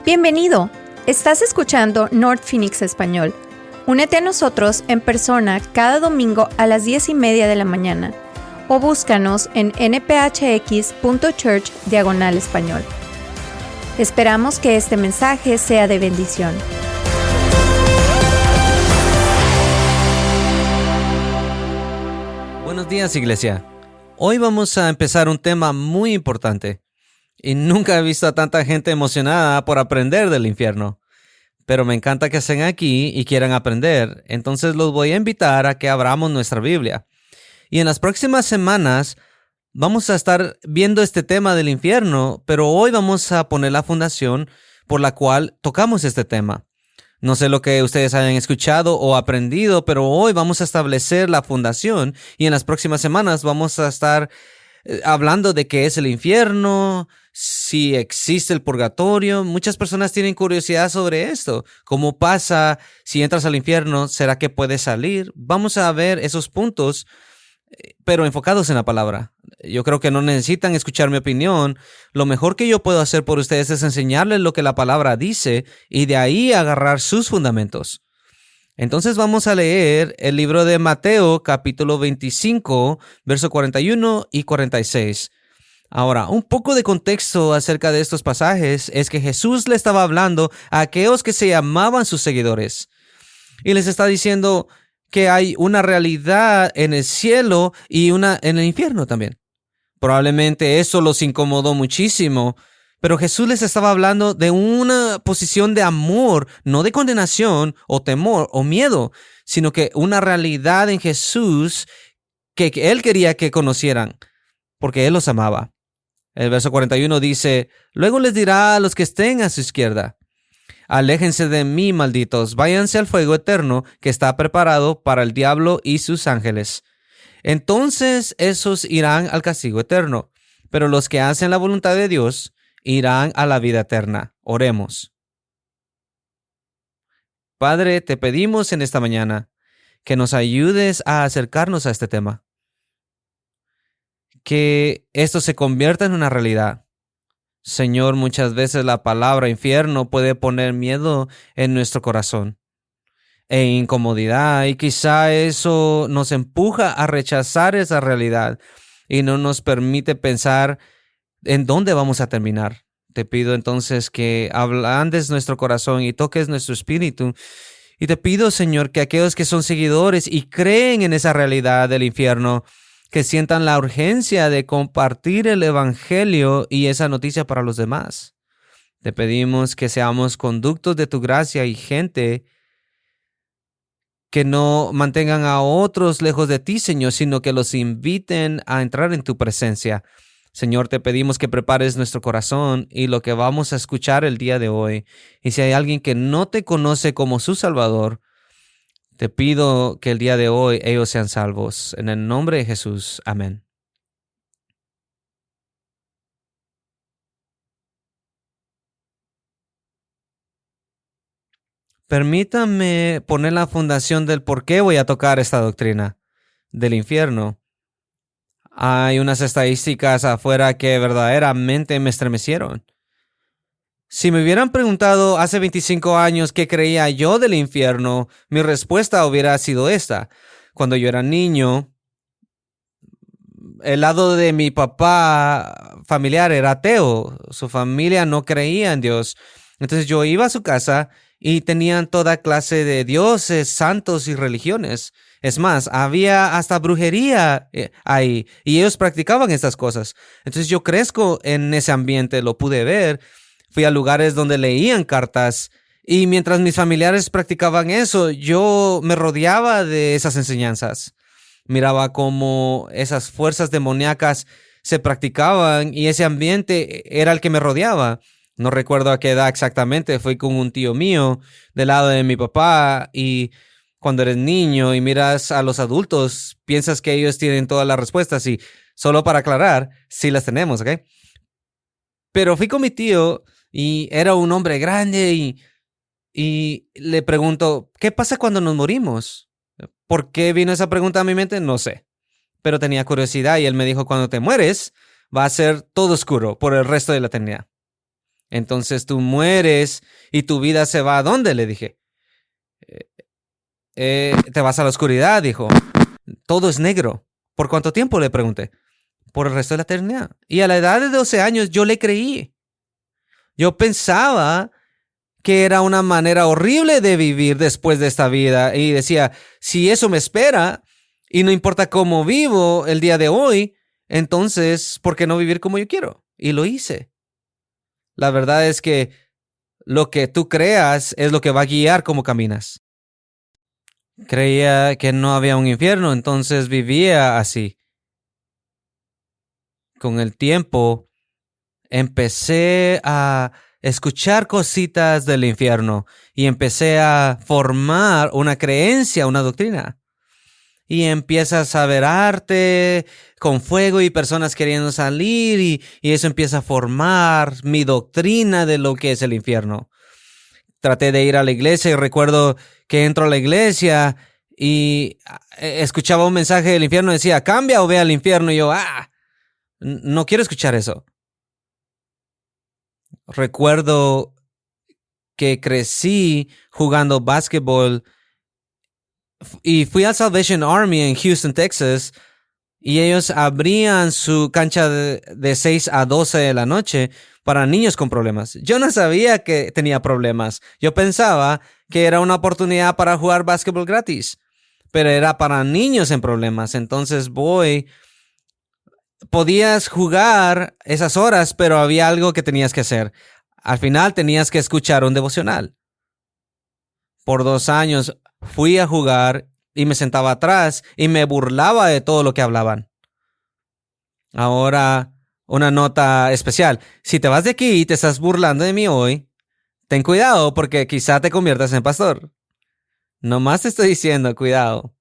Bienvenido. Estás escuchando North Phoenix Español. Únete a nosotros en persona cada domingo a las 10:30 de la mañana o búscanos en nphx.church/español. Esperamos que este mensaje sea de bendición. Buenos días, iglesia. Hoy vamos a empezar un tema muy importante. Y nunca he visto a tanta gente emocionada por aprender del infierno. Pero me encanta que estén aquí y quieran aprender. Entonces los voy a invitar a que abramos nuestra Biblia. Y en las próximas semanas vamos a estar viendo este tema del infierno, pero hoy vamos a poner la fundación por la cual tocamos este tema. No sé lo que ustedes hayan escuchado o aprendido, pero hoy vamos a establecer la fundación y en las próximas semanas vamos a estar hablando de qué es el infierno, si existe el purgatorio. Muchas personas tienen curiosidad sobre esto. ¿Cómo pasa si entras al infierno? ¿Será que puedes salir? Vamos a ver esos puntos, pero enfocados en la palabra. Yo creo que no necesitan escuchar mi opinión. Lo mejor que yo puedo hacer por ustedes es enseñarles lo que la palabra dice y de ahí agarrar sus fundamentos. Entonces vamos a leer el libro de Mateo, capítulo 25, verso 41 y 46. Ahora, un poco de contexto acerca de estos pasajes es que Jesús le estaba hablando a aquellos que se llamaban sus seguidores. Y les está diciendo que hay una realidad en el cielo y una en el infierno también. Probablemente eso los incomodó muchísimo. Pero Jesús les estaba hablando de una posición de amor, no de condenación o temor o miedo, sino que una realidad en Jesús que Él quería que conocieran, porque Él los amaba. El verso 41 dice, luego les dirá a los que estén a su izquierda, aléjense de mí, malditos, váyanse al fuego eterno que está preparado para el diablo y sus ángeles. Entonces esos irán al castigo eterno, pero los que hacen la voluntad de Dios irán a la vida eterna. Oremos. Padre, te pedimos en esta mañana que nos ayudes a acercarnos a este tema. Que esto se convierta en una realidad. Señor, muchas veces la palabra infierno puede poner miedo en nuestro corazón e incomodidad, y quizá eso nos empuja a rechazar esa realidad y no nos permite pensar ¿en dónde vamos a terminar? Te pido entonces que ablandes nuestro corazón y toques nuestro espíritu. Y te pido, Señor, que aquellos que son seguidores y creen en esa realidad del infierno, que sientan la urgencia de compartir el evangelio y esa noticia para los demás. Te pedimos que seamos conductos de tu gracia y gente que no mantengan a otros lejos de ti, Señor, sino que los inviten a entrar en tu presencia. Señor, te pedimos que prepares nuestro corazón y lo que vamos a escuchar el día de hoy. Y si hay alguien que no te conoce como su Salvador, te pido que el día de hoy ellos sean salvos. En el nombre de Jesús. Amén. Permítame poner la fundación del por qué voy a tocar esta doctrina del infierno. Hay unas estadísticas afuera que verdaderamente me estremecieron. Si me hubieran preguntado hace 25 años qué creía yo del infierno, mi respuesta hubiera sido esta. Cuando yo era niño, el lado de mi papá familiar era ateo. Su familia no creía en Dios. Entonces yo iba a su casa y tenían toda clase de dioses, santos y religiones. Es más, había hasta brujería ahí y ellos practicaban estas cosas. Entonces yo crezco en ese ambiente, lo pude ver. Fui a lugares donde leían cartas y mientras mis familiares practicaban eso, yo me rodeaba de esas enseñanzas. Miraba cómo esas fuerzas demoníacas se practicaban y ese ambiente era el que me rodeaba. No recuerdo a qué edad exactamente, fui con un tío mío del lado de mi papá y cuando eres niño y miras a los adultos, piensas que ellos tienen todas las respuestas y solo para aclarar, sí las tenemos, ¿ok? Pero fui con mi tío y era un hombre grande y le pregunto, ¿qué pasa cuando nos morimos? ¿Por qué vino esa pregunta a mi mente? No sé, pero tenía curiosidad y él me dijo, cuando te mueres va a ser todo oscuro por el resto de la eternidad. Entonces tú mueres y tu vida se va ¿a dónde? Le dije. Te vas a la oscuridad, dijo. Todo es negro. ¿Por cuánto tiempo? Le pregunté. Por el resto de la eternidad. Y a la edad de 12 años yo le creí. Yo pensaba que era una manera horrible de vivir después de esta vida. Y decía, si eso me espera y no importa cómo vivo el día de hoy, entonces, ¿por qué no vivir como yo quiero? Y lo hice. La verdad es que lo que tú creas es lo que va a guiar cómo caminas. Creía que no había un infierno, entonces vivía así. Con el tiempo, empecé a escuchar cositas del infierno y empecé a formar una creencia, una doctrina. Y empiezas a ver arte con fuego y personas queriendo salir y eso empieza a formar mi doctrina de lo que es el infierno. Traté de ir a la iglesia y recuerdo que entro a la iglesia y escuchaba un mensaje del infierno, decía, cambia o ve al infierno. Y yo, no quiero escuchar eso. Recuerdo que crecí jugando básquetbol y fui al Salvation Army en Houston, Texas, y ellos abrían su cancha de 6 a 12 de la noche para niños con problemas. Yo no sabía que tenía problemas. Yo pensaba que era una oportunidad para jugar básquetbol gratis, pero era para niños en problemas. Entonces podías jugar esas horas, pero había algo que tenías que hacer. Al final tenías que escuchar un devocional. Por 2 años fui a jugar y me sentaba atrás y me burlaba de todo lo que hablaban. Ahora, una nota especial. Si te vas de aquí y te estás burlando de mí hoy, ten cuidado porque quizá te conviertas en pastor. Nomás te estoy diciendo, cuidado.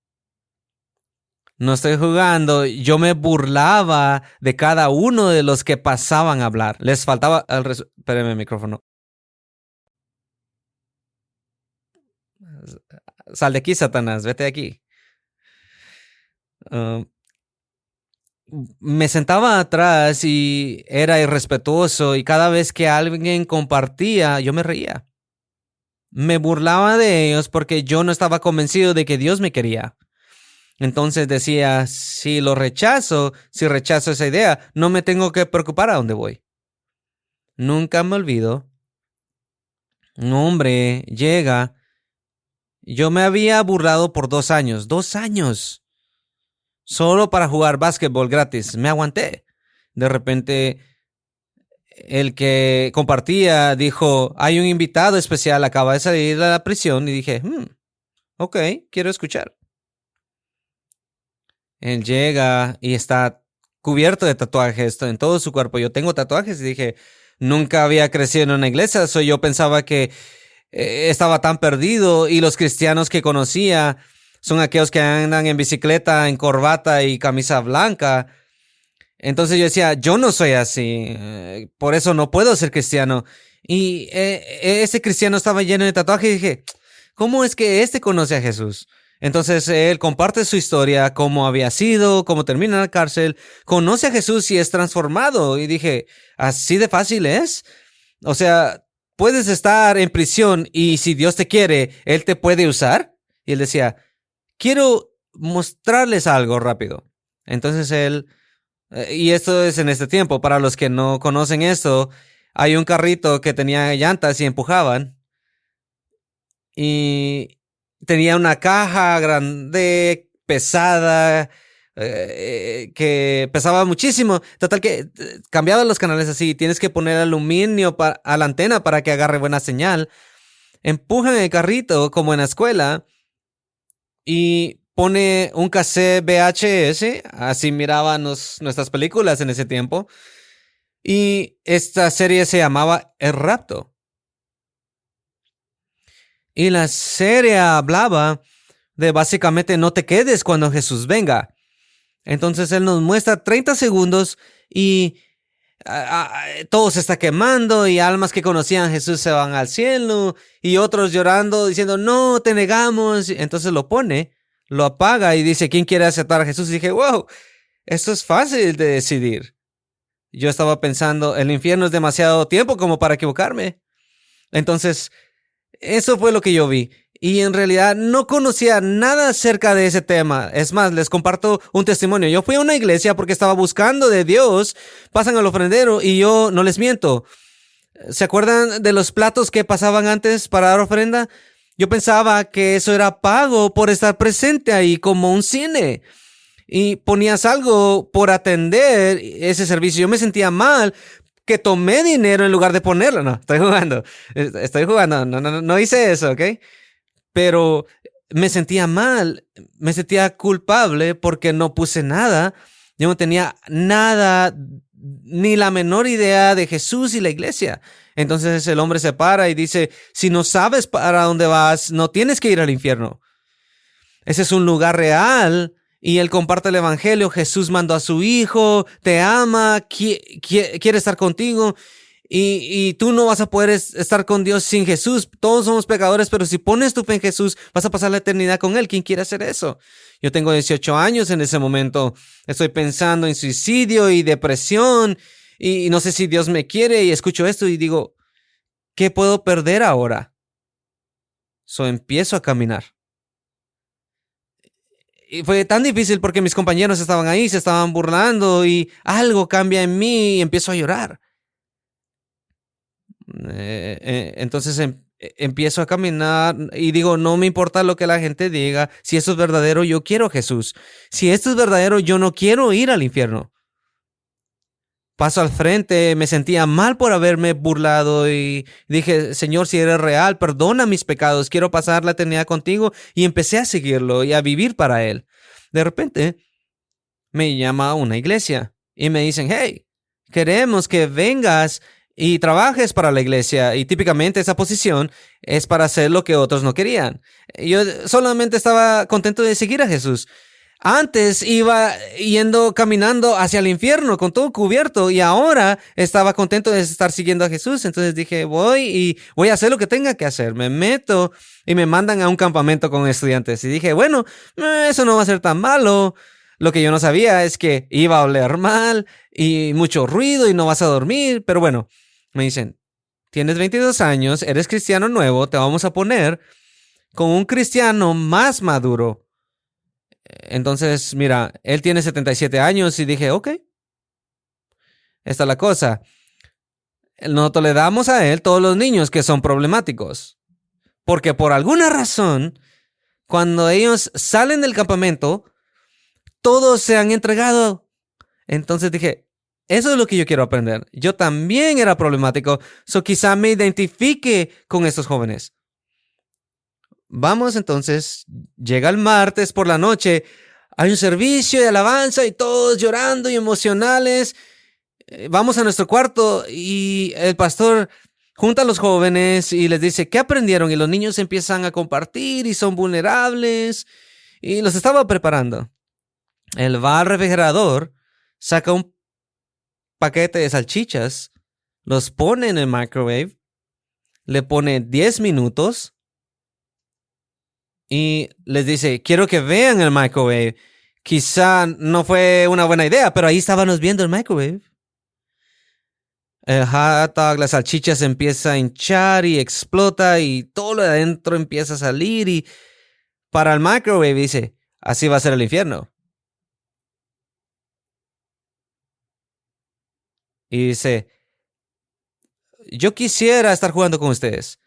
No estoy jugando. Yo me burlaba de cada uno de los que pasaban a hablar. Les faltaba espérame el micrófono. Sal de aquí, Satanás. Vete de aquí. Me sentaba atrás y era irrespetuoso y cada vez que alguien compartía, yo me reía. Me burlaba de ellos porque yo no estaba convencido de que Dios me quería. Entonces decía, si rechazo esa idea, no me tengo que preocupar a dónde voy. Nunca me olvido. Un hombre llega. Yo me había burlado por 2 años. 2 años. Solo para jugar básquetbol gratis. Me aguanté. De repente, el que compartía dijo, hay un invitado especial, acaba de salir de la prisión. Y dije, ok, quiero escuchar. Él llega y está cubierto de tatuajes en todo su cuerpo. Yo tengo tatuajes y dije, nunca había crecido en una iglesia. Yo pensaba que estaba tan perdido y los cristianos que conocía son aquellos que andan en bicicleta, en corbata y camisa blanca. Entonces yo decía, yo no soy así, por eso no puedo ser cristiano. Y ese cristiano estaba lleno de tatuajes y dije, ¿cómo es que este conoce a Jesús? Entonces él comparte su historia, cómo había sido, cómo termina en la cárcel, conoce a Jesús y es transformado. Y dije, ¿así de fácil es? O sea, puedes estar en prisión y si Dios te quiere, Él te puede usar. Y él decía, quiero mostrarles algo rápido. Entonces él, y esto es en este tiempo, para los que no conocen esto, hay un carrito que tenía llantas y empujaban. Y tenía una caja grande, pesada, que pesaba muchísimo. Total que cambiaba los canales así. Tienes que poner aluminio a la antena para que agarre buena señal. Empujan el carrito como en la escuela y pone un cassette VHS. Así miraban nuestras películas en ese tiempo. Y esta serie se llamaba El Rapto. Y la serie hablaba de básicamente no te quedes cuando Jesús venga. Entonces él nos muestra 30 segundos y todo se está quemando y almas que conocían a Jesús se van al cielo y otros llorando diciendo no, te negamos. Entonces lo pone, lo apaga y dice ¿quién quiere aceptar a Jesús? Y dije wow, esto es fácil de decidir. Yo estaba pensando, el infierno es demasiado tiempo como para equivocarme. Entonces, eso fue lo que yo vi. Y en realidad no conocía nada acerca de ese tema. Es más, les comparto un testimonio. Yo fui a una iglesia porque estaba buscando de Dios. Pasan al ofrendero y yo no les miento. ¿Se acuerdan de los platos que pasaban antes para dar ofrenda? Yo pensaba que eso era pago por estar presente ahí, como un cine. Y ponías algo por atender ese servicio. Yo me sentía mal que tomé dinero en lugar de ponerlo. No, estoy jugando. No hice eso, ¿ok? Pero me sentía mal, me sentía culpable porque no puse nada. Yo no tenía nada, ni la menor idea de Jesús y la iglesia. Entonces el hombre se para y dice, si no sabes para dónde vas, no tienes que ir al infierno. Ese es un lugar real y él comparte el evangelio. Jesús mandó a su hijo, te ama, quiere estar contigo. Y tú no vas a poder estar con Dios sin Jesús. Todos somos pecadores, pero si pones tu fe en Jesús, vas a pasar la eternidad con Él. ¿Quién quiere hacer eso? Yo tengo 18 años en ese momento. Estoy pensando en suicidio y depresión. Y no sé si Dios me quiere. Y escucho esto y digo, ¿qué puedo perder ahora? Empiezo a caminar. Y fue tan difícil porque mis compañeros estaban ahí, se estaban burlando y algo cambia en mí y empiezo a llorar. Entonces empiezo a caminar y digo, no me importa lo que la gente diga. Si esto es verdadero, yo quiero a Jesús. Si esto es verdadero, yo no quiero ir al infierno. Paso al frente, me sentía mal por haberme burlado y dije, Señor, si eres real, perdona mis pecados, quiero pasar la eternidad contigo, y empecé a seguirlo y a vivir para Él. De repente, me llama a una iglesia y me dicen, hey, queremos que vengas y trabajes para la iglesia, y típicamente esa posición es para hacer lo que otros no querían. Yo solamente estaba contento de seguir a Jesús. Antes iba caminando hacia el infierno con todo cubierto y ahora estaba contento de estar siguiendo a Jesús. Entonces dije, voy a hacer lo que tenga que hacer. Me meto y me mandan a un campamento con estudiantes. Y dije, bueno, eso no va a ser tan malo. Lo que yo no sabía es que iba a oler mal y mucho ruido y no vas a dormir. Pero bueno, me dicen, tienes 22 años, eres cristiano nuevo, te vamos a poner con un cristiano más maduro. Entonces, mira, él tiene 77 años y dije, ok, esta es la cosa. Nosotros le damos a él todos los niños que son problemáticos. Porque por alguna razón, cuando ellos salen del campamento, todos se han entregado. Entonces dije, eso es lo que yo quiero aprender. Yo también era problemático, quizá me identifique con estos jóvenes. Vamos entonces, llega el martes por la noche, hay un servicio de alabanza y todos llorando y emocionales. Vamos a nuestro cuarto y el pastor junta a los jóvenes y les dice, ¿qué aprendieron? Y los niños empiezan a compartir y son vulnerables y los estaba preparando. Él va al refrigerador, saca un paquete de salchichas, los pone en el microwave, le pone 10 minutos y les dice, quiero que vean el microwave. Quizá no fue una buena idea, pero ahí estábamos viendo el microwave. El hot dog, las salchichas empieza a hinchar y explota y todo lo de adentro empieza a salir, y para el microwave dice, así va a ser el infierno. Y dice, yo quisiera estar jugando con ustedes.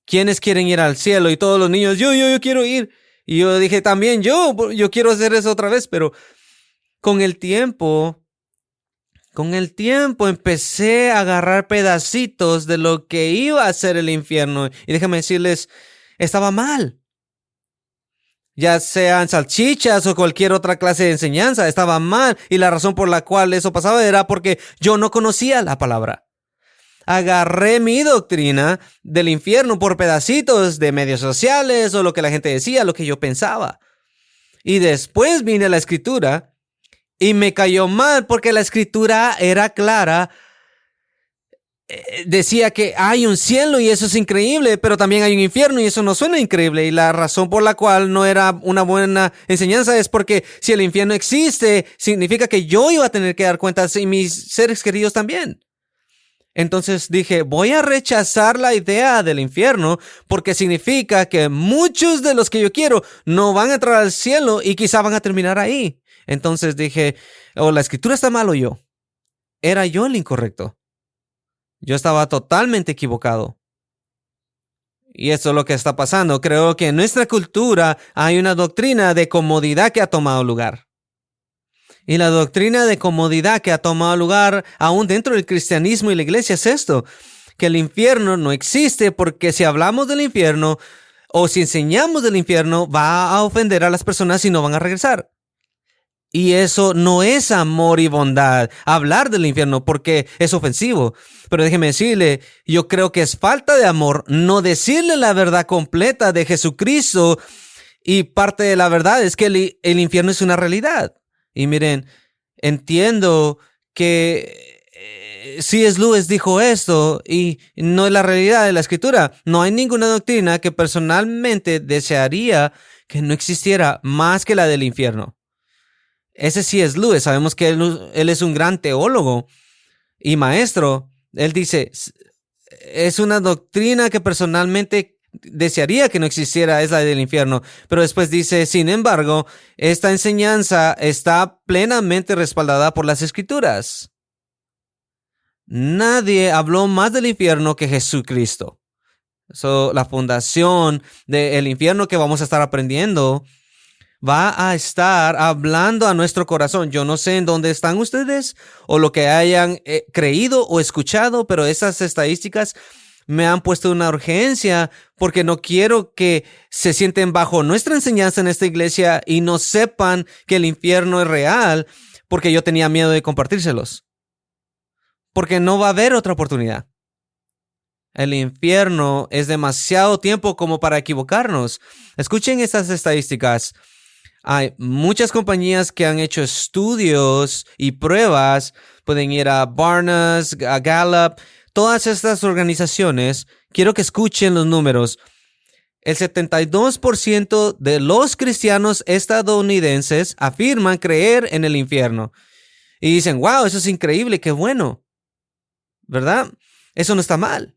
¿Quiénes quieren ir al cielo? Y todos los niños, yo quiero ir. Y yo dije, también yo quiero hacer eso otra vez. Pero con el tiempo empecé a agarrar pedacitos de lo que iba a ser el infierno. Y déjame decirles, estaba mal. Ya sean salchichas o cualquier otra clase de enseñanza, estaba mal. Y la razón por la cual eso pasaba era porque yo no conocía la palabra. Agarré mi doctrina del infierno por pedacitos de medios sociales o lo que la gente decía, lo que yo pensaba. Y después vine a la escritura y me cayó mal porque la escritura era clara decía que hay un cielo y eso es increíble, pero también hay un infierno y eso no suena increíble. Y la razón por la cual no era una buena enseñanza es porque si el infierno existe, significa que yo iba a tener que dar cuentas y mis seres queridos también. Entonces dije, voy a rechazar la idea del infierno porque significa que muchos de los que yo quiero no van a entrar al cielo y quizá van a terminar ahí. Entonces dije, o la escritura está mal o yo. Era yo el incorrecto. Yo estaba totalmente equivocado. Y eso es lo que está pasando. Creo que en nuestra cultura hay una doctrina de comodidad que ha tomado lugar. Y la doctrina de comodidad que ha tomado lugar aún dentro del cristianismo y la iglesia es esto, que el infierno no existe porque si hablamos del infierno o si enseñamos del infierno va a ofender a las personas y no van a regresar. Y eso no es amor y bondad, hablar del infierno, porque es ofensivo. Pero déjeme decirle, yo creo que es falta de amor no decirle la verdad completa de Jesucristo. Y parte de la verdad es que el infierno es una realidad. Y miren, entiendo que C.S. Lewis dijo esto y no es la realidad de la escritura. No hay ninguna doctrina que personalmente desearía que no existiera más que la del infierno. Ese sí es Lewis. Sabemos que él es un gran teólogo y maestro. Él dice, es una doctrina que personalmente desearía que no existiera, es la del infierno. Pero después dice, sin embargo, esta enseñanza está plenamente respaldada por las Escrituras. Nadie habló más del infierno que Jesucristo. La fundación del infierno que vamos a estar aprendiendo va a estar hablando a nuestro corazón. Yo no sé en dónde están ustedes o lo que hayan creído o escuchado, pero esas estadísticas me han puesto una urgencia porque no quiero que se sienten bajo nuestra enseñanza en esta iglesia y no sepan que el infierno es real porque yo tenía miedo de compartírselos. Porque no va a haber otra oportunidad. El infierno es demasiado tiempo como para equivocarnos. Escuchen estas estadísticas. Hay muchas compañías que han hecho estudios y pruebas. Pueden ir a Barnes, a Gallup. Todas estas organizaciones, quiero que escuchen los números. El 72% de los cristianos estadounidenses afirman creer en el infierno. Y dicen, wow, eso es increíble, qué bueno. ¿Verdad? Eso no está mal.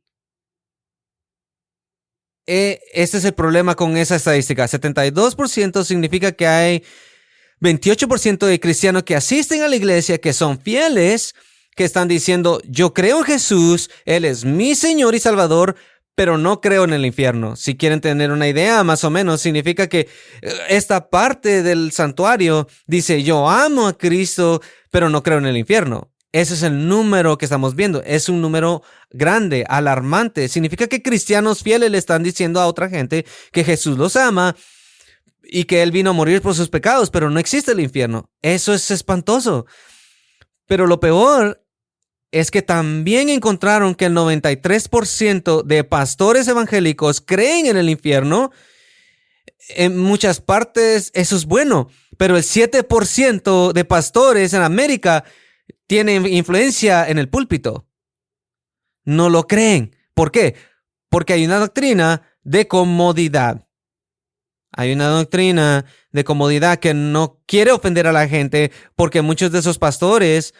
Este es el problema con esa estadística. 72% significa que hay 28% de cristianos que asisten a la iglesia, que son fieles, que están diciendo, yo creo en Jesús, Él es mi Señor y Salvador, pero no creo en el infierno. Si quieren tener una idea, más o menos, significa que esta parte del santuario dice, yo amo a Cristo, pero no creo en el infierno. Ese es el número que estamos viendo. Es un número grande, alarmante. Significa que cristianos fieles le están diciendo a otra gente que Jesús los ama y que Él vino a morir por sus pecados, pero no existe el infierno. Eso es espantoso. Pero lo peor es que también encontraron que el 93% de pastores evangélicos creen en el infierno. En muchas partes eso es bueno, pero el 7% de pastores en América tienen influencia en el púlpito. No lo creen. ¿Por qué? Porque hay una doctrina de comodidad. Hay una doctrina de comodidad que no quiere ofender a la gente porque muchos de esos pastores,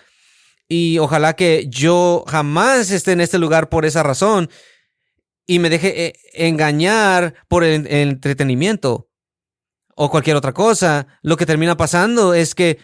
y ojalá que yo jamás esté en este lugar por esa razón y me deje engañar por el entretenimiento o cualquier otra cosa, lo que termina pasando es que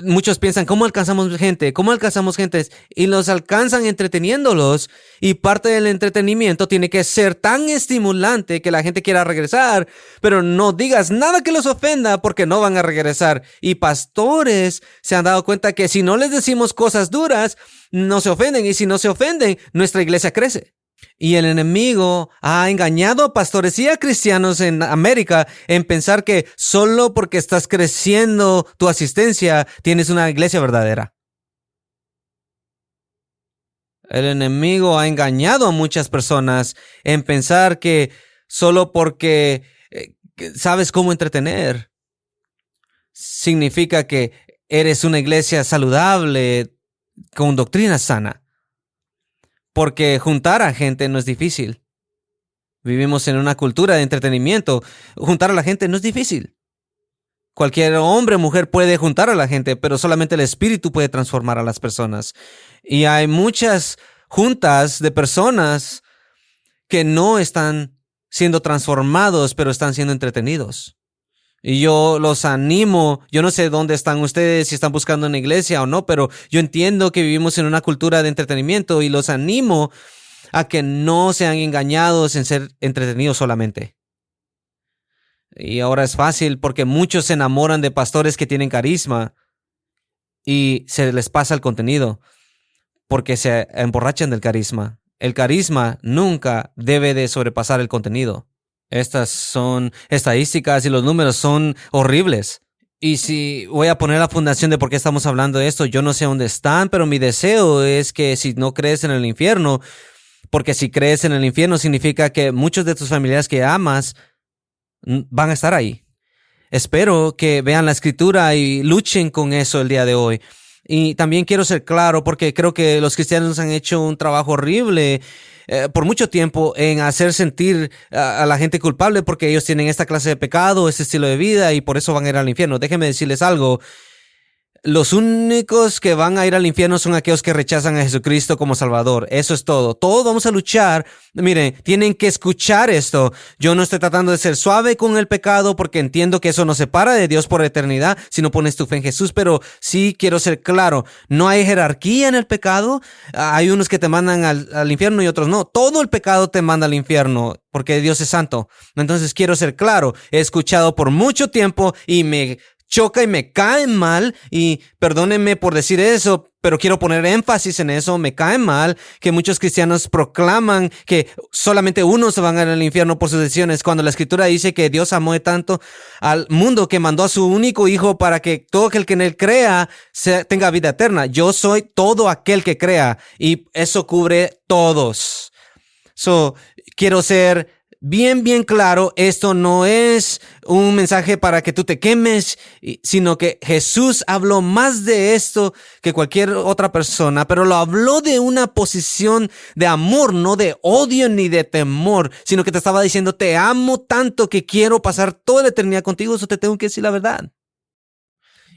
muchos piensan, ¿cómo alcanzamos gente? ¿Cómo alcanzamos gente? Y los alcanzan entreteniéndolos. Y parte del entretenimiento tiene que ser tan estimulante que la gente quiera regresar. Pero no digas nada que los ofenda porque no van a regresar. Y pastores se han dado cuenta que si no les decimos cosas duras, no se ofenden. Y si no se ofenden, nuestra iglesia crece. Y el enemigo ha engañado a pastores y a cristianos en América en pensar que solo porque estás creciendo tu asistencia tienes una iglesia verdadera. El enemigo ha engañado a muchas personas en pensar que solo porque sabes cómo entretener significa que eres una iglesia saludable con doctrina sana. porque juntar a gente no es difícil. Vivimos en una cultura de entretenimiento. Juntar a la gente no es difícil. Cualquier hombre o mujer puede juntar a la gente, pero solamente el Espíritu puede transformar a las personas. Y hay muchas juntas de personas que no están siendo transformados, pero están siendo entretenidos. Y yo los animo, yo no sé dónde están ustedes, si están buscando una iglesia o no, pero yo entiendo que vivimos en una cultura de entretenimiento y los animo a que no sean engañados en ser entretenidos solamente. Y ahora es fácil porque muchos se enamoran de pastores que tienen carisma y se les pasa el contenido porque se emborrachan del carisma. El carisma nunca debe de sobrepasar el contenido. Estas son estadísticas y los números son horribles. Y si voy a poner la fundación de por qué estamos hablando de esto, yo no sé dónde están, pero mi deseo es que si no crees en el infierno, porque si crees en el infierno significa que muchos de tus familiares que amas van a estar ahí. Espero que vean la escritura y luchen con eso el día de hoy. Y también quiero ser claro porque creo que los cristianos han hecho un trabajo horrible por mucho tiempo en hacer sentir a la gente culpable porque ellos tienen esta clase de pecado, este estilo de vida y por eso van a ir al infierno. Déjenme decirles algo. Los únicos que van a ir al infierno son aquellos que rechazan a Jesucristo como Salvador. Eso es todo. Todos vamos a luchar. Miren, tienen que escuchar esto. Yo no estoy tratando de ser suave con el pecado porque entiendo que eso nos separa de Dios por eternidad si no pones tu fe en Jesús, pero sí quiero ser claro. No hay jerarquía en el pecado. Hay unos que te mandan al infierno y otros no. Todo el pecado te manda al infierno porque Dios es santo. Entonces quiero ser claro. He escuchado por mucho tiempo y me choca y me cae mal, y perdónenme por decir eso, pero quiero poner énfasis en eso. Me cae mal que muchos cristianos proclaman que solamente unos se van a ir al infierno por sus decisiones, cuando la escritura dice que Dios amó tanto al mundo que mandó a su único hijo para que todo aquel que en él crea tenga vida eterna. Yo soy todo aquel que crea y eso cubre todos. Quiero ser bien claro, esto no es un mensaje para que tú te quemes, sino que Jesús habló más de esto que cualquier otra persona, pero lo habló de una posición de amor, no de odio ni de temor, sino que te estaba diciendo, te amo tanto que quiero pasar toda la eternidad contigo, eso te tengo que decir la verdad.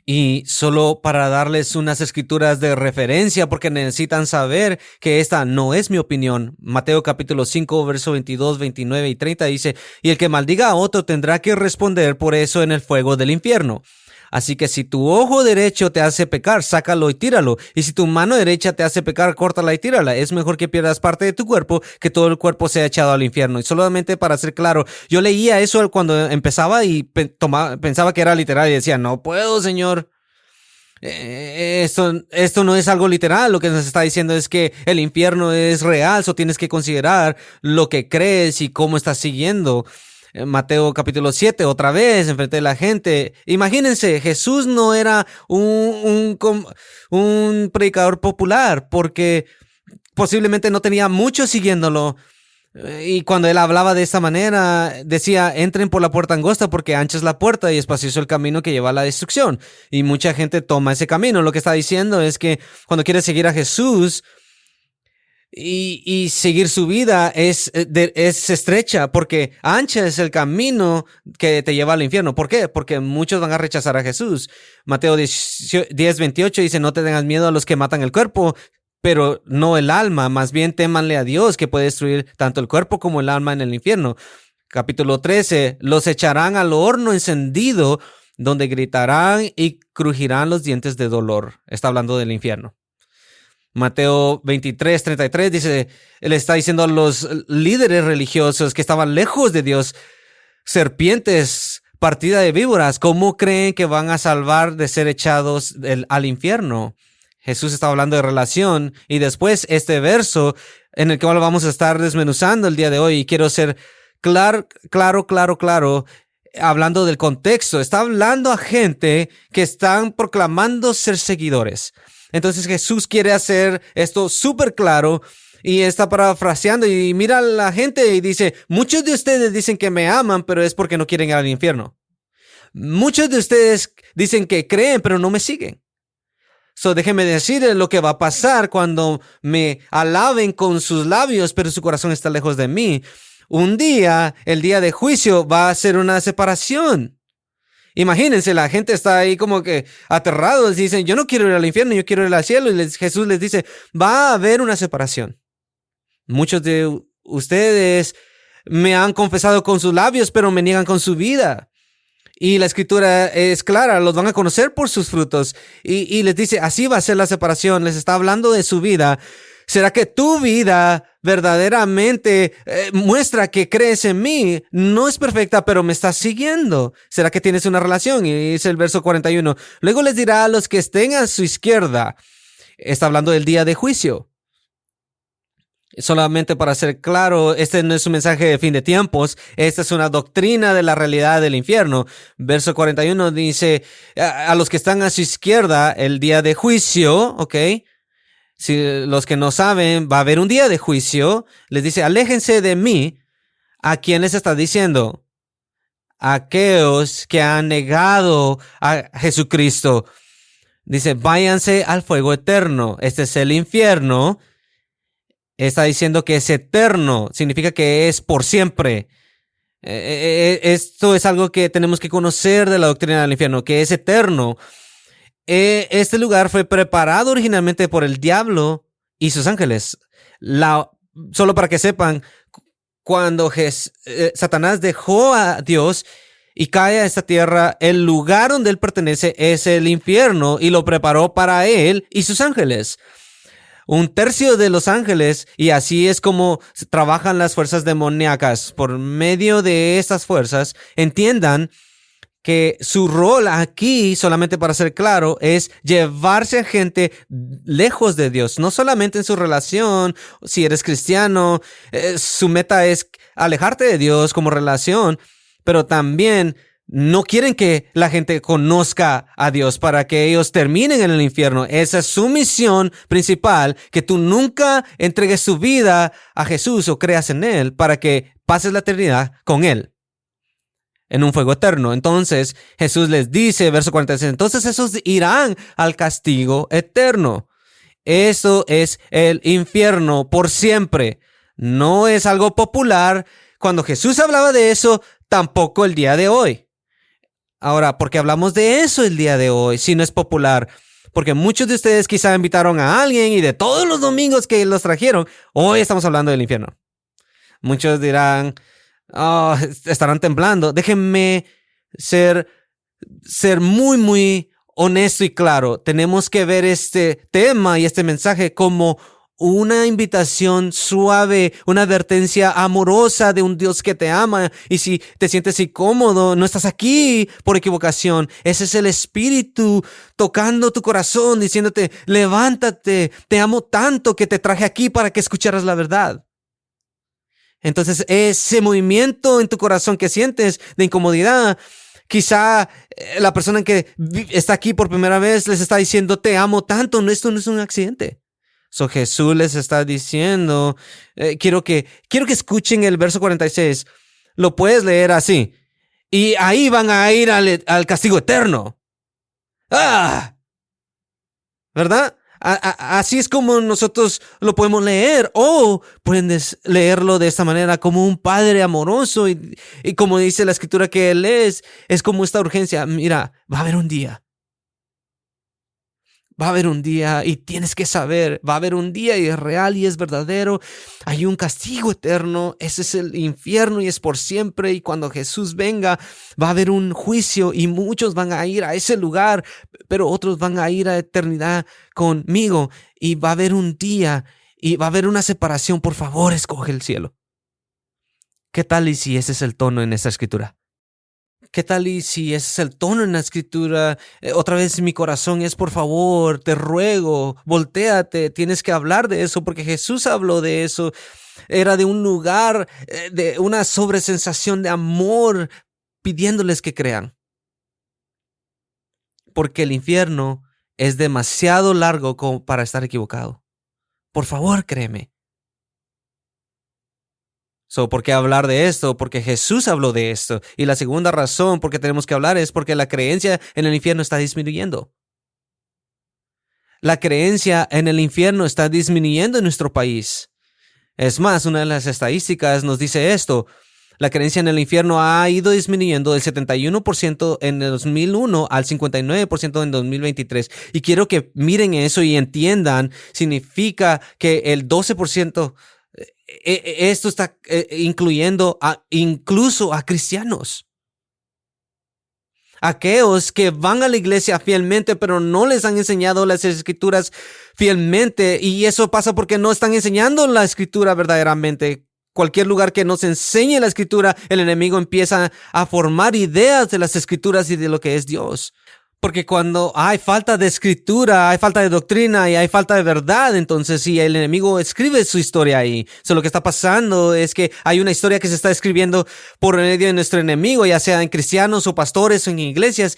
Y solo para darles unas escrituras de referencia, porque necesitan saber que esta no es mi opinión. Mateo capítulo 5, verso 22, 29 y 30 dice, y el que maldiga a otro tendrá que responder por eso en el fuego del infierno. Así que si tu ojo derecho te hace pecar, sácalo y tíralo. Y si tu mano derecha te hace pecar, córtala y tírala. Es mejor que pierdas parte de tu cuerpo que todo el cuerpo sea echado al infierno. Y solamente para ser claro, yo leía eso cuando empezaba y pensaba que era literal y decía, no puedo, Señor. Esto no es algo literal. Lo que nos está diciendo es que el infierno es real. So tienes que considerar lo que crees y cómo estás siguiendo. Mateo capítulo 7, otra vez, enfrente de la gente. Imagínense, Jesús no era un predicador popular porque posiblemente no tenía muchos siguiéndolo. Y cuando él hablaba de esta manera, decía, entren por la puerta angosta porque ancha es la puerta y espacioso el camino que lleva a la destrucción. Y mucha gente toma ese camino. Lo que está diciendo es que cuando quieres seguir a Jesús y seguir su vida es estrecha, porque ancha es el camino que te lleva al infierno. ¿Por qué? Porque muchos van a rechazar a Jesús. Mateo 10:28 dice, no te tengas miedo a los que matan el cuerpo, pero no el alma, más bien témanle a Dios que puede destruir tanto el cuerpo como el alma en el infierno. Capítulo 13, los echarán al horno encendido, donde gritarán y crujirán los dientes de dolor. Está hablando del infierno. Mateo 23:33 dice, él está diciendo a los líderes religiosos que estaban lejos de Dios, serpientes, partida de víboras, ¿cómo creen que van a salvar de ser echados al infierno? Jesús está hablando de relación y después este verso en el cual vamos a estar desmenuzando el día de hoy, y quiero ser claro, hablando del contexto. Está hablando a gente que están proclamando ser seguidores. Entonces Jesús quiere hacer esto súper claro y está parafraseando y mira a la gente y dice, muchos de ustedes dicen que me aman, pero es porque no quieren ir al infierno. Muchos de ustedes dicen que creen, pero no me siguen. Déjeme decirle lo que va a pasar cuando me alaben con sus labios, pero su corazón está lejos de mí. Un día, el día de juicio, va a ser una separación. Imagínense, la gente está ahí como que aterrados. Dicen, yo no quiero ir al infierno, yo quiero ir al cielo. Y Jesús les dice, va a haber una separación. Muchos de ustedes me han confesado con sus labios, pero me niegan con su vida. Y la escritura es clara, los van a conocer por sus frutos. Y les dice, así va a ser la separación. Les está hablando de su vida. ¿Será que tu vida verdaderamente muestra que crees en mí? No es perfecta, pero me estás siguiendo. ¿Será que tienes una relación? Y dice el verso 41. Luego les dirá a los que estén a su izquierda. Está hablando del día de juicio. Solamente para ser claro, este no es un mensaje de fin de tiempos. Esta es una doctrina de la realidad del infierno. Verso 41 dice, a los que están a su izquierda, el día de juicio, ¿ok? Si los que no saben, va a haber un día de juicio. Les dice, aléjense de mí. ¿A quién les está diciendo? Aquellos que han negado a Jesucristo. Dice, váyanse al fuego eterno. Este es el infierno. Está diciendo que es eterno. Significa que es por siempre. Esto es algo que tenemos que conocer de la doctrina del infierno, que es eterno. Este lugar fue preparado originalmente por el diablo y sus ángeles. Solo para que sepan, cuando Satanás dejó a Dios y cae a esta tierra, el lugar donde él pertenece es el infierno y lo preparó para él y sus ángeles. 1/3 de los ángeles, y así es como trabajan las fuerzas demoníacas. Por medio de estas fuerzas, entiendan que su rol aquí, solamente para ser claro, es llevarse a gente lejos de Dios. No solamente en su relación, si eres cristiano, su meta es alejarte de Dios como relación, pero también no quieren que la gente conozca a Dios para que ellos terminen en el infierno. Esa es su misión principal, que tú nunca entregues tu vida a Jesús o creas en Él para que pases la eternidad con Él en un fuego eterno. Entonces Jesús les dice, verso 46, entonces esos irán al castigo eterno. Eso es el infierno por siempre. No es algo popular. Cuando Jesús hablaba de eso, tampoco el día de hoy. Ahora, ¿por qué hablamos de eso el día de hoy si no es popular? Porque muchos de ustedes quizá invitaron a alguien y de todos los domingos que los trajeron, hoy estamos hablando del infierno. Muchos dirán, estarán temblando. Déjenme ser muy, muy honesto y claro. Tenemos que ver este tema y este mensaje como una invitación suave, una advertencia amorosa de un Dios que te ama. Y si te sientes incómodo, no estás aquí por equivocación. Ese es el Espíritu tocando tu corazón, diciéndote, levántate, te amo tanto que te traje aquí para que escucharas la verdad. Entonces, ese movimiento en tu corazón que sientes de incomodidad, quizá la persona que está aquí por primera vez les está diciendo, te amo tanto. Esto no es un accidente. Jesús les está diciendo, quiero que escuchen el verso 46. Lo puedes leer así. Y ahí van a ir al castigo eterno. ¿Verdad? Así es como nosotros lo podemos leer. O pueden leerlo de esta manera, como un padre amoroso. Y como dice la escritura que él es como esta urgencia. Mira, va a haber un día. Va a haber un día y tienes que saber, va a haber un día y es real y es verdadero. Hay un castigo eterno, ese es el infierno y es por siempre. Y cuando Jesús venga, va a haber un juicio y muchos van a ir a ese lugar, pero otros van a ir a eternidad conmigo. Y va a haber un día y va a haber una separación. Por favor, escoge el cielo. ¿Qué tal y si ese es el tono en esta escritura? ¿Qué tal y si ese es el tono en la escritura? Otra vez mi corazón es, por favor, te ruego, voltéate, tienes que hablar de eso porque Jesús habló de eso. Era de un lugar, de una sobresensación de amor, pidiéndoles que crean. Porque el infierno es demasiado largo como para estar equivocado. Por favor, créeme. ¿Por qué hablar de esto? Porque Jesús habló de esto. Y la segunda razón por qué tenemos que hablar es porque la creencia en el infierno está disminuyendo. la creencia en el infierno está disminuyendo en nuestro país. Es más, una de las estadísticas nos dice esto. La creencia en el infierno ha ido disminuyendo del 71% en el 2001 al 59% en 2023. Y quiero que miren eso y entiendan, significa que el 12%, esto está incluyendo incluso a cristianos. Aquellos que van a la iglesia fielmente, pero no les han enseñado las escrituras fielmente. Y eso pasa porque no están enseñando la escritura verdaderamente. Cualquier lugar que nos enseñe la escritura, el enemigo empieza a formar ideas de las escrituras y de lo que es Dios. Porque cuando hay falta de escritura, hay falta de doctrina y hay falta de verdad, entonces sí, el enemigo escribe su historia ahí. Lo que está pasando es que hay una historia que se está escribiendo por medio de nuestro enemigo, ya sea en cristianos o pastores o en iglesias,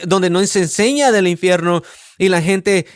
donde no se enseña del infierno. Y la gente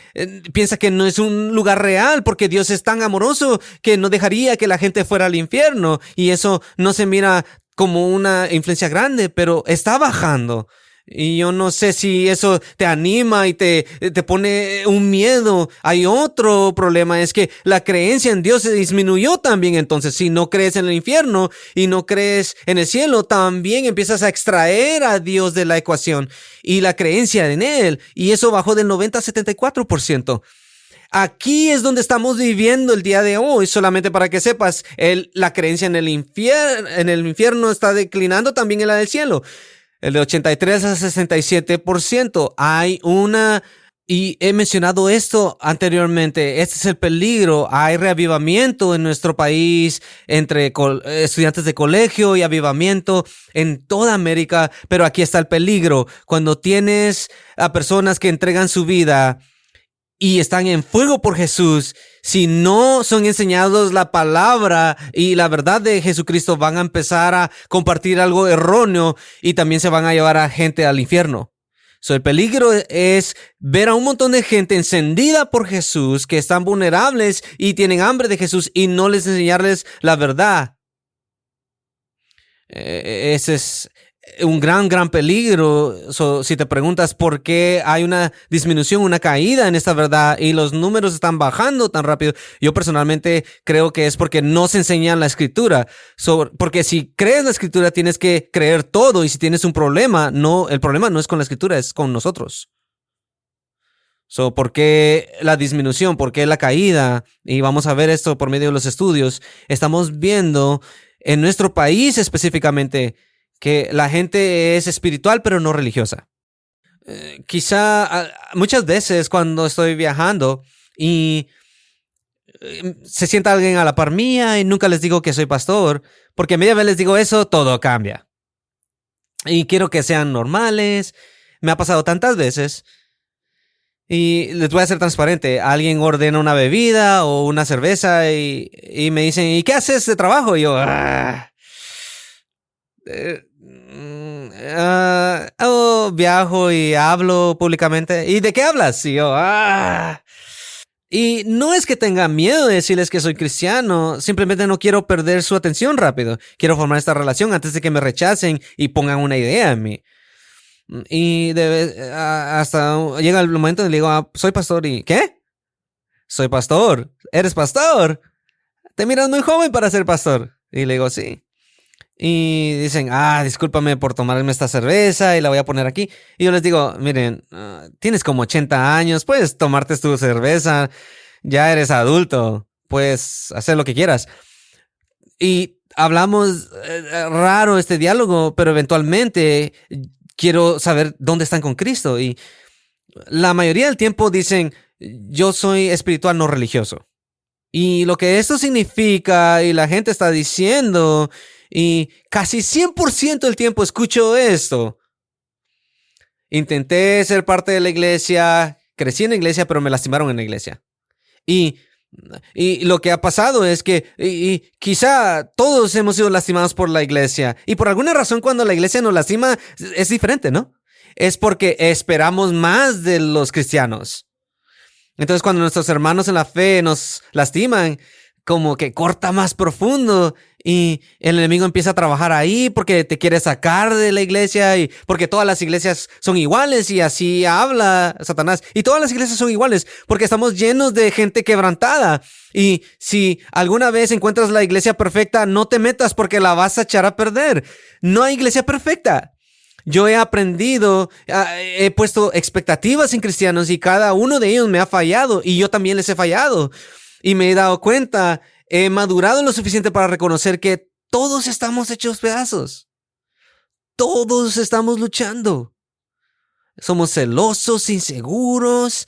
piensa que no es un lugar real porque Dios es tan amoroso que no dejaría que la gente fuera al infierno. Y eso no se mira como una influencia grande, pero está bajando. Y yo no sé si eso te anima y te pone un miedo. Hay otro problema, es que la creencia en Dios se disminuyó también. Entonces, si no crees en el infierno y no crees en el cielo, también empiezas a extraer a Dios de la ecuación y la creencia en Él. Y eso bajó del 90 a 74%. Aquí es donde estamos viviendo el día de hoy. Solamente para que sepas, la creencia en el infierno está declinando, también en la del cielo. El de 83 a 67%. Y he mencionado esto anteriormente, este es el peligro. Hay reavivamiento en nuestro país entre estudiantes de colegio y avivamiento en toda América, pero aquí está el peligro. Cuando tienes a personas que entregan su vida y están en fuego por Jesús, si no son enseñados la palabra y la verdad de Jesucristo, van a empezar a compartir algo erróneo y también se van a llevar a gente al infierno. El peligro es ver a un montón de gente encendida por Jesús, que están vulnerables y tienen hambre de Jesús, y no les enseñarles la verdad. Ese es un gran peligro. Si te preguntas por qué hay una disminución, una caída en esta verdad y los números están bajando tan rápido, yo personalmente creo que es porque no se enseña la escritura. Porque si crees la escritura tienes que creer todo, y si tienes un problema, el problema no es con la escritura, es con nosotros. ¿Por qué la disminución? ¿Por qué la caída? Y vamos a ver esto por medio de los estudios. Estamos viendo en nuestro país específicamente que la gente es espiritual pero no religiosa. Quizá muchas veces cuando estoy viajando y se sienta alguien a la par mía y nunca les digo que soy pastor, porque a media vez les digo eso, todo cambia. Y quiero que sean normales. Me ha pasado tantas veces. Y les voy a ser transparente. Alguien ordena una bebida o una cerveza y me dicen, ¿y qué haces de trabajo? Y yo, viajo y hablo públicamente. ¿Y de qué hablas? Y yo, Y no es que tenga miedo de decirles que soy cristiano, simplemente no quiero perder su atención rápido. Quiero formar esta relación antes de que me rechacen y pongan una idea en mí. Y hasta llega el momento en que le digo, soy pastor. ¿Y qué? Soy pastor. ¿Eres pastor? Te miras muy joven para ser pastor. Y le digo, sí. Y dicen, discúlpame por tomarme esta cerveza y la voy a poner aquí. Y yo les digo, miren, tienes como 80 años, puedes tomarte tu cerveza, ya eres adulto, puedes hacer lo que quieras. Y hablamos raro este diálogo, pero eventualmente quiero saber dónde están con Cristo. Y la mayoría del tiempo dicen, yo soy espiritual no religioso. Y lo que esto significa, y la gente está diciendo, y casi 100% del tiempo escucho esto: intenté ser parte de la iglesia, crecí en la iglesia, pero me lastimaron en la iglesia. Y lo que ha pasado es que quizá todos hemos sido lastimados por la iglesia. Y por alguna razón, cuando la iglesia nos lastima, es diferente, ¿no? Es porque esperamos más de los cristianos. Entonces, cuando nuestros hermanos en la fe nos lastiman, como que corta más profundo y el enemigo empieza a trabajar ahí porque te quiere sacar de la iglesia y porque todas las iglesias son iguales y así habla Satanás. Y todas las iglesias son iguales porque estamos llenos de gente quebrantada. Y si alguna vez encuentras la iglesia perfecta, no te metas porque la vas a echar a perder. No hay iglesia perfecta. Yo he aprendido, he puesto expectativas en cristianos y cada uno de ellos me ha fallado y yo también les he fallado. Y me he dado cuenta, he madurado lo suficiente para reconocer que todos estamos hechos pedazos. Todos estamos luchando. Somos celosos, inseguros,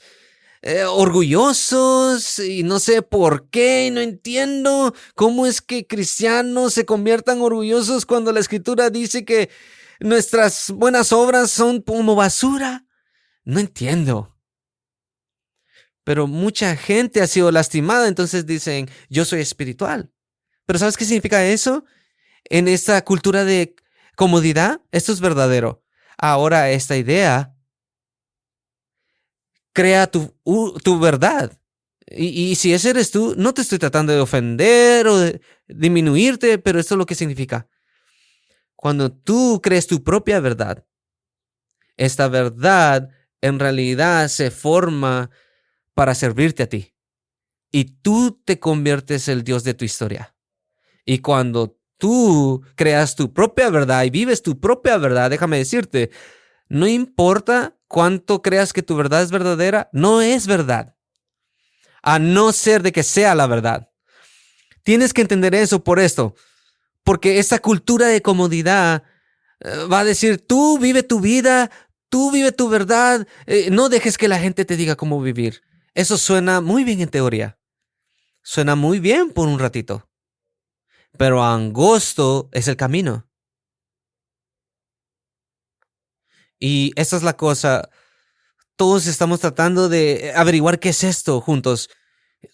orgullosos y no sé por qué, no entiendo cómo es que cristianos se conviertan orgullosos cuando la Escritura dice que nuestras buenas obras son como basura. No entiendo. Pero mucha gente ha sido lastimada, entonces dicen, yo soy espiritual. Pero ¿sabes qué significa eso? En esta cultura de comodidad, esto es verdadero. Ahora esta idea crea tu verdad. Y si ese eres tú, no te estoy tratando de ofender o de disminuirte, pero esto es lo que significa. Cuando tú crees tu propia verdad, esta verdad en realidad se forma para servirte a ti. Y tú te conviertes el Dios de tu historia. Y cuando tú creas tu propia verdad y vives tu propia verdad, déjame decirte, no importa cuánto creas que tu verdad es verdadera, no es verdad. A no ser de que sea la verdad. Tienes que entender eso por esto. Porque esa cultura de comodidad va a decir, tú vive tu vida, tú vive tu verdad, no dejes que la gente te diga cómo vivir. Eso suena muy bien en teoría. Suena muy bien por un ratito. Pero angosto es el camino. Y esa es la cosa. Todos estamos tratando de averiguar qué es esto juntos.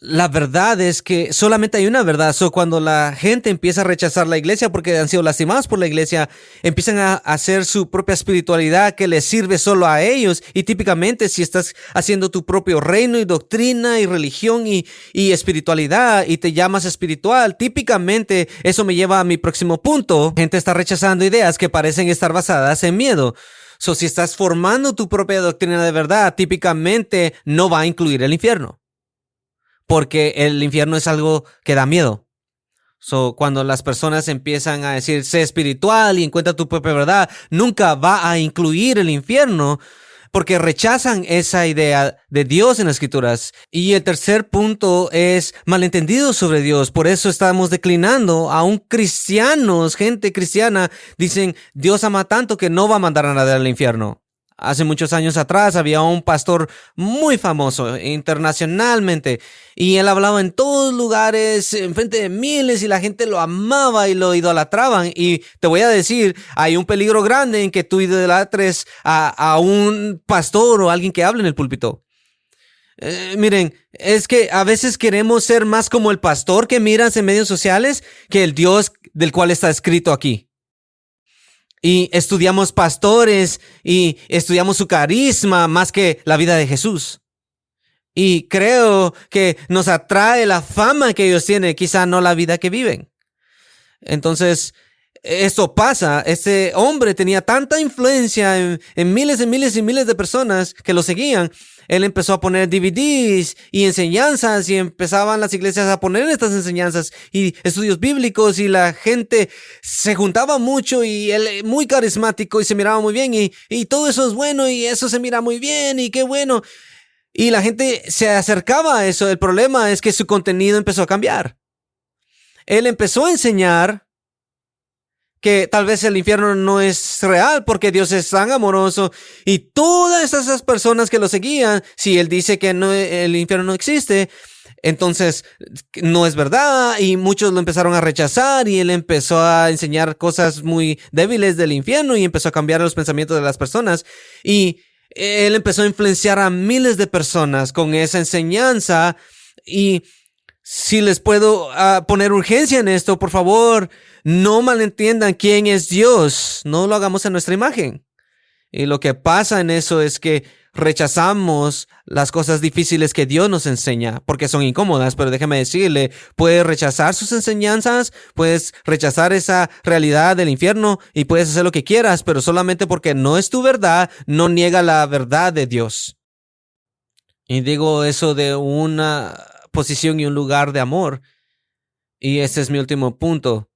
La verdad es que solamente hay una verdad. Cuando la gente empieza a rechazar la iglesia porque han sido lastimados por la iglesia, empiezan a hacer su propia espiritualidad que les sirve solo a ellos. Y típicamente si estás haciendo tu propio reino y doctrina y religión y espiritualidad y te llamas espiritual, típicamente eso me lleva a mi próximo punto. Gente está rechazando ideas que parecen estar basadas en miedo. Si estás formando tu propia doctrina de verdad, típicamente no va a incluir el infierno. Porque el infierno es algo que da miedo. Cuando las personas empiezan a decir, sé espiritual y encuentra tu propia verdad, nunca va a incluir el infierno porque rechazan esa idea de Dios en las Escrituras. Y el tercer punto es malentendidos sobre Dios. Por eso estamos declinando. Aún cristianos, gente cristiana, dicen, Dios ama tanto que no va a mandar a nadie al infierno. Hace muchos años atrás había un pastor muy famoso internacionalmente y él hablaba en todos lugares, en frente de miles y la gente lo amaba y lo idolatraban. Y te voy a decir, hay un peligro grande en que tú idolatres a un pastor o alguien que hable en el púlpito. Miren, es que a veces queremos ser más como el pastor que miras en medios sociales que el Dios del cual está escrito aquí. Y estudiamos pastores y estudiamos su carisma más que la vida de Jesús. Y creo que nos atrae la fama que ellos tienen, quizá no la vida que viven. Entonces, esto pasa. Este hombre tenía tanta influencia en miles y miles y miles de personas que lo seguían. Él empezó a poner DVDs y enseñanzas y empezaban las iglesias a poner estas enseñanzas y estudios bíblicos y la gente se juntaba mucho y él muy carismático y se miraba muy bien y todo eso es bueno y eso se mira muy bien y qué bueno. Y la gente se acercaba a eso. El problema es que su contenido empezó a cambiar. Él empezó a enseñar que tal vez el infierno no es real porque Dios es tan amoroso y todas esas personas que lo seguían, si él dice que no, el infierno no existe, entonces no es verdad y muchos lo empezaron a rechazar y él empezó a enseñar cosas muy débiles del infierno y empezó a cambiar los pensamientos de las personas y él empezó a influenciar a miles de personas con esa enseñanza. Y si les puedo poner urgencia en esto, por favor, no malentiendan quién es Dios. No lo hagamos a nuestra imagen. Y lo que pasa en eso es que rechazamos las cosas difíciles que Dios nos enseña porque son incómodas, pero déjeme decirle, puedes rechazar sus enseñanzas, puedes rechazar esa realidad del infierno y puedes hacer lo que quieras, pero solamente porque no es tu verdad, no niega la verdad de Dios. Y digo eso de una posición y un lugar de amor. Y ese es mi último punto.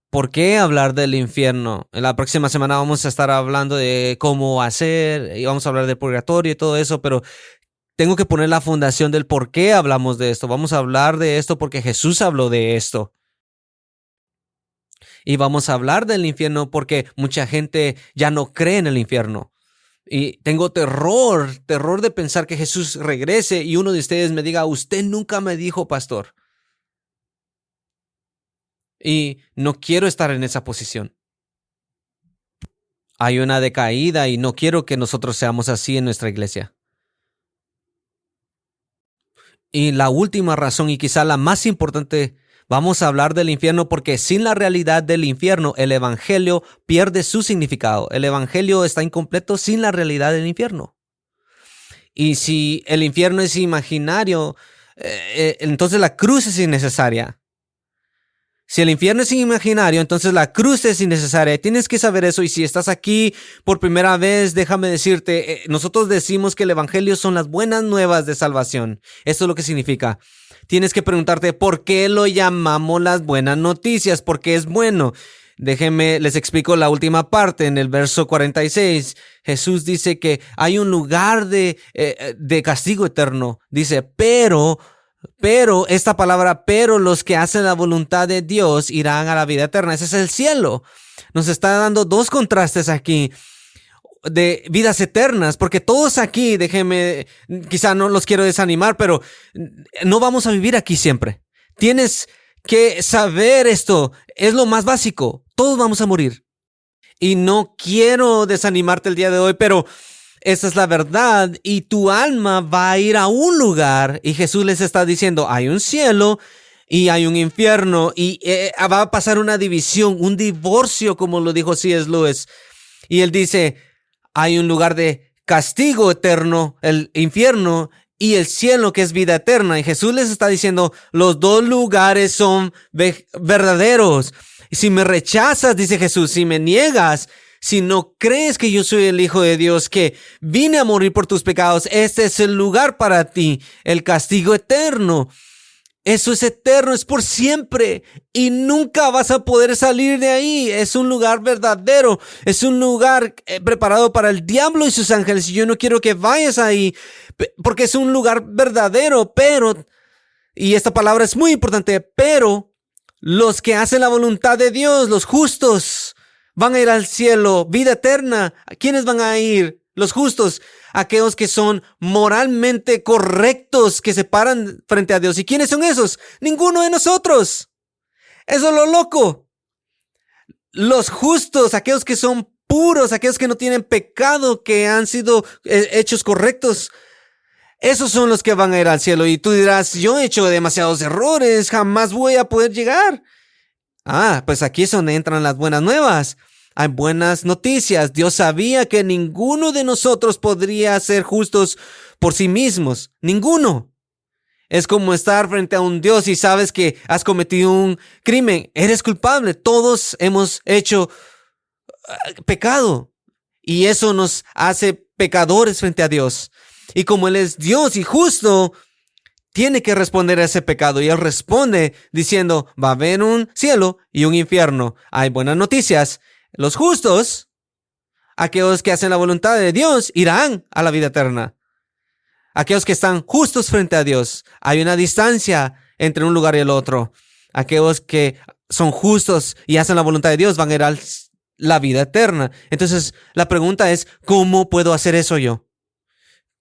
¿Por qué hablar del infierno? En la próxima semana vamos a estar hablando de cómo hacer y vamos a hablar del purgatorio y todo eso, pero tengo que poner la fundación del por qué hablamos de esto. Vamos a hablar de esto porque Jesús habló de esto. Y vamos a hablar del infierno porque mucha gente ya no cree en el infierno. Y tengo terror de pensar que Jesús regrese y uno de ustedes me diga, usted nunca me dijo, pastor. Y no quiero estar en esa posición. Hay una decaída y no quiero que nosotros seamos así en nuestra iglesia. Y la última razón y quizá la más importante, vamos a hablar del infierno porque sin la realidad del infierno, el evangelio pierde su significado. El evangelio está incompleto sin la realidad del infierno. Y si el infierno es imaginario, entonces la cruz es innecesaria. Si el infierno es imaginario, entonces la cruz es innecesaria. Tienes que saber eso. Y si estás aquí por primera vez, déjame decirte, nosotros decimos que el evangelio son las buenas nuevas de salvación. Esto es lo que significa. Tienes que preguntarte por qué lo llamamos las buenas noticias, porque es bueno. Déjenme, les explico la última parte. En el verso 46, Jesús dice que hay un lugar de castigo eterno. Dice, pero esta palabra, pero los que hacen la voluntad de Dios irán a la vida eterna. Ese es el cielo. Nos está dando dos contrastes aquí de vidas eternas, porque todos aquí, déjenme, quizá no los quiero desanimar, pero no vamos a vivir aquí siempre. Tienes que saber esto, es lo más básico. Todos vamos a morir. Y no quiero desanimarte el día de hoy, pero esa es la verdad y tu alma va a ir a un lugar y Jesús les está diciendo, hay un cielo y hay un infierno y va a pasar una división, un divorcio, como lo dijo C.S. Lewis. Y él dice, hay un lugar de castigo eterno, el infierno, y el cielo que es vida eterna. Y Jesús les está diciendo, los dos lugares son verdaderos. Y si me rechazas, dice Jesús, si me niegas, si no crees que yo soy el Hijo de Dios, que vine a morir por tus pecados, este es el lugar para ti, el castigo eterno. Eso es eterno, es por siempre y nunca vas a poder salir de ahí. Es un lugar verdadero, es un lugar preparado para el diablo y sus ángeles. Y yo no quiero que vayas ahí porque es un lugar verdadero, pero, y esta palabra es muy importante, pero los que hacen la voluntad de Dios, los justos, van a ir al cielo, vida eterna. ¿A quiénes van a ir? Los justos, aquellos que son moralmente correctos, que se paran frente a Dios. ¿Y quiénes son esos? Ninguno de nosotros. Eso es lo loco. Los justos, aquellos que son puros, aquellos que no tienen pecado, que han sido hechos correctos, esos son los que van a ir al cielo. Y tú dirás, yo he hecho demasiados errores, jamás voy a poder llegar. Pues aquí es donde entran las buenas nuevas. Hay buenas noticias. Dios sabía que ninguno de nosotros podría ser justos por sí mismos. Ninguno. Es como estar frente a un Dios y sabes que has cometido un crimen. Eres culpable. Todos hemos hecho pecado. Y eso nos hace pecadores frente a Dios. Y como Él es Dios y justo, tiene que responder a ese pecado. Y Él responde diciendo, va a haber un cielo y un infierno. Hay buenas noticias. Los justos, aquellos que hacen la voluntad de Dios, irán a la vida eterna. Aquellos que están justos frente a Dios, hay una distancia entre un lugar y el otro. Aquellos que son justos y hacen la voluntad de Dios van a ir a la vida eterna. Entonces, la pregunta es, ¿cómo puedo hacer eso yo?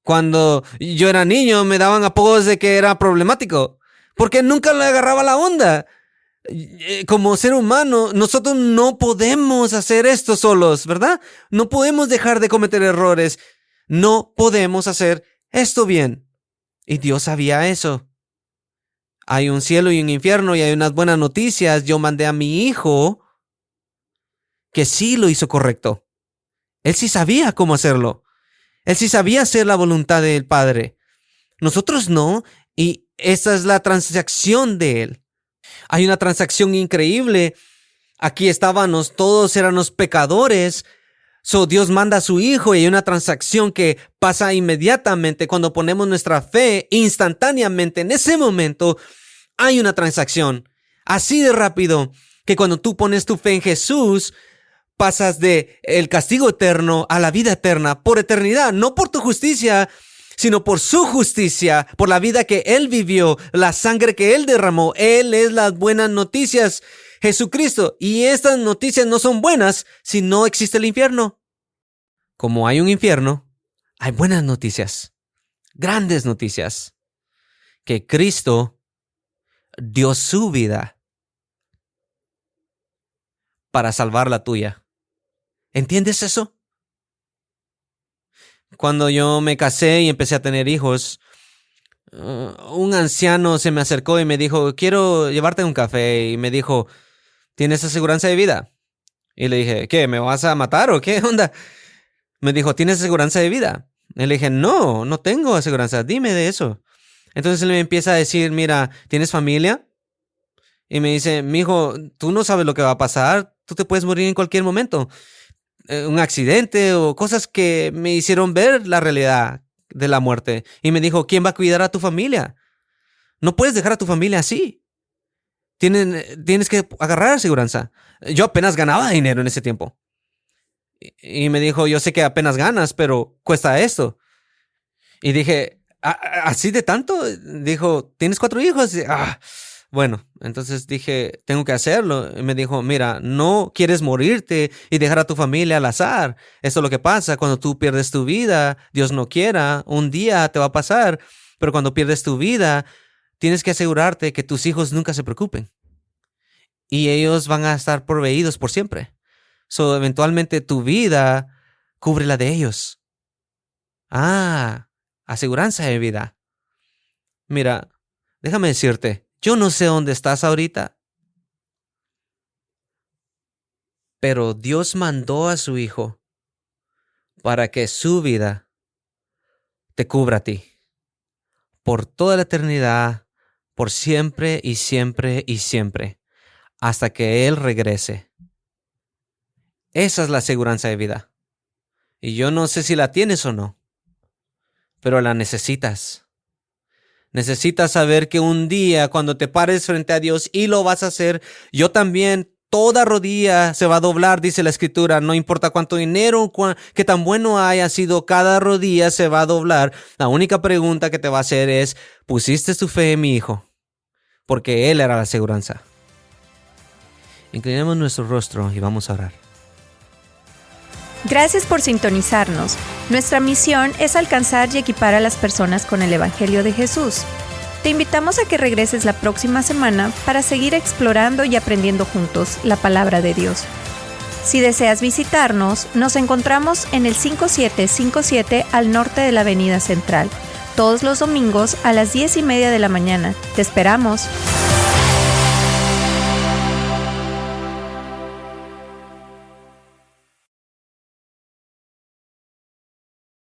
Cuando yo era niño, me daban apodos de que era problemático, porque nunca le agarraba la onda. Como ser humano, nosotros no podemos hacer esto solos, ¿verdad? No podemos dejar de cometer errores. No podemos hacer esto bien. Y Dios sabía eso. Hay un cielo y un infierno y hay unas buenas noticias. Yo mandé a mi hijo que sí lo hizo correcto. Él sí sabía cómo hacerlo. Él sí sabía hacer la voluntad del Padre. Nosotros no, y esa es la transacción de Él. Hay una transacción increíble. Aquí estábamos, todos éramos pecadores. Dios manda a su Hijo y hay una transacción que pasa inmediatamente cuando ponemos nuestra fe, instantáneamente, en ese momento, hay una transacción. Así de rápido que cuando tú pones tu fe en Jesús, pasas de el castigo eterno a la vida eterna por eternidad, no por tu justicia, sino por su justicia, por la vida que Él vivió, la sangre que Él derramó. Él es las buenas noticias, Jesucristo. Y estas noticias no son buenas si no existe el infierno. Como hay un infierno, hay buenas noticias, grandes noticias, que Cristo dio su vida para salvar la tuya. ¿Entiendes eso? Cuando yo me casé y empecé a tener hijos, un anciano se me acercó y me dijo, quiero llevarte un café. Y me dijo, ¿tienes aseguranza de vida? Y le dije, ¿qué? ¿Me vas a matar o qué onda? Me dijo, ¿tienes aseguranza de vida? Y le dije, no tengo aseguranza, dime de eso. Entonces él me empieza a decir, mira, ¿tienes familia? Y me dice, mijo, tú no sabes lo que va a pasar, tú te puedes morir en cualquier momento. Un accidente o cosas que me hicieron ver la realidad de la muerte. Y me dijo, ¿quién va a cuidar a tu familia? No puedes dejar a tu familia así. Tienes que agarrar aseguranza. Yo apenas ganaba dinero en ese tiempo. Y me dijo, yo sé que apenas ganas, pero cuesta esto. Y dije, ¿así de tanto? Dijo, ¿tienes 4 hijos? Bueno, entonces dije, tengo que hacerlo. Y me dijo, mira, no quieres morirte y dejar a tu familia al azar. Eso es lo que pasa cuando tú pierdes tu vida. Dios no quiera, un día te va a pasar. Pero cuando pierdes tu vida, tienes que asegurarte que tus hijos nunca se preocupen. Y ellos van a estar proveídos por siempre. Eventualmente tu vida cubre la de ellos. Aseguranza de vida. Mira, déjame decirte, yo no sé dónde estás ahorita, pero Dios mandó a su Hijo para que su vida te cubra a ti. Por toda la eternidad, por siempre y siempre y siempre, hasta que Él regrese. Esa es la aseguranza de vida. Y yo no sé si la tienes o no, pero la necesitas. Necesitas saber que un día cuando te pares frente a Dios y lo vas a hacer, yo también, toda rodilla se va a doblar, dice la Escritura. No importa cuánto dinero, qué tan bueno haya sido, cada rodilla se va a doblar. La única pregunta que te va a hacer es, ¿pusiste tu fe en mi Hijo? Porque Él era la aseguranza. Inclinemos nuestro rostro y vamos a orar. Gracias por sintonizarnos. Nuestra misión es alcanzar y equipar a las personas con el Evangelio de Jesús. Te invitamos a que regreses la próxima semana para seguir explorando y aprendiendo juntos la palabra de Dios. Si deseas visitarnos, nos encontramos en el 5757 al norte de la Avenida Central, todos los domingos a las 10:30 de la mañana. ¡Te esperamos!